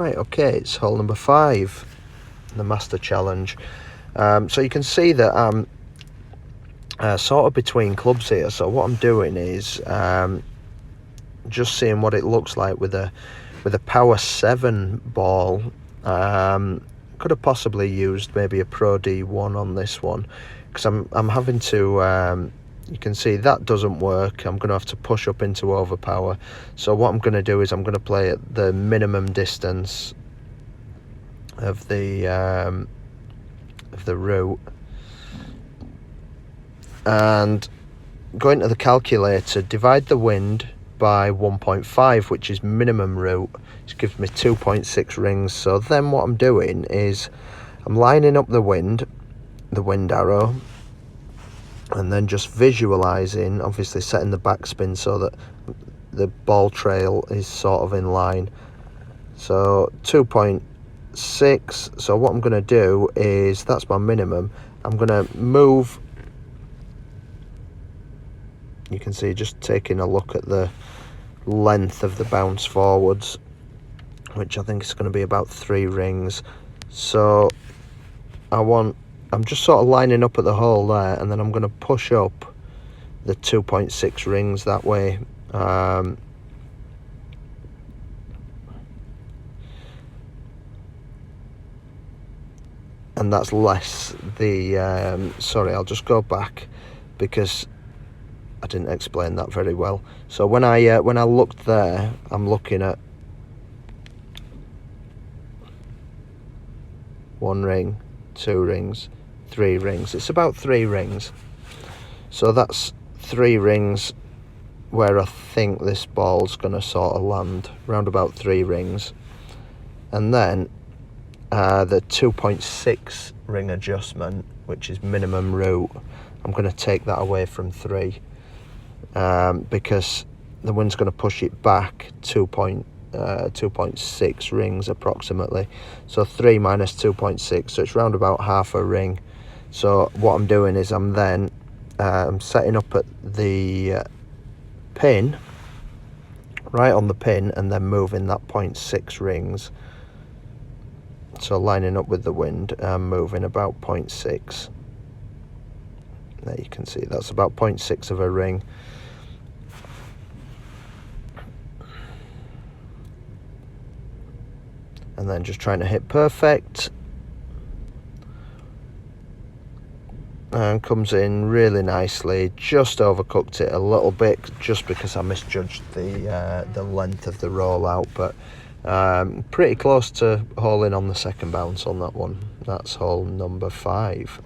Right, okay, it's hole number 5, the Master Challenge. So you can see that I'm sort of between clubs here. So what I'm doing is just seeing what it looks like with a Power 7 ball. Could have possibly used maybe a Pro D1 on this one, because I'm having to you can see that doesn't work. I'm gonna have to push up into overpower. So what I'm gonna do is I'm gonna play at the minimum distance of the route, and going to the calculator, divide the wind by 1.5, which is minimum route, which gives me 2.6 rings. So then what I'm doing is I'm lining up the wind arrow, and then just visualizing, obviously setting the backspin so that the ball trail is sort of in line. So 2.6. So what I'm going to do is, that's my minimum, I'm going to move. You can see, just taking a look at the length of the bounce forwards, which I think is going to be about 3 rings. So I'm just sort of lining up at the hole there, and then I'm going to push up the 2.6 rings that way. And that's less the sorry, I'll just go back because I didn't explain that very well. So when I looked there, I'm looking at 1 ring, 2 rings, 3 rings. It's about 3 rings. So that's 3 rings where I think this ball's going to sort of land, around about 3 rings. And then the 2.6 ring adjustment, which is minimum route, I'm going to take that away from 3, because the wind's going to push it back 2.6 rings approximately. So 3 minus 2.6, so it's round about half a ring. So what I'm doing is I'm then setting up at the pin, right on the pin, and then moving that 0.6 rings. So lining up with the wind, moving about 0.6. There you can see that's about 0.6 of a ring. And then just trying to hit perfect, and comes in really nicely. Just overcooked it a little bit just because I misjudged the length of the rollout, but pretty close to holing on the second bounce on that one. That's hole number 5.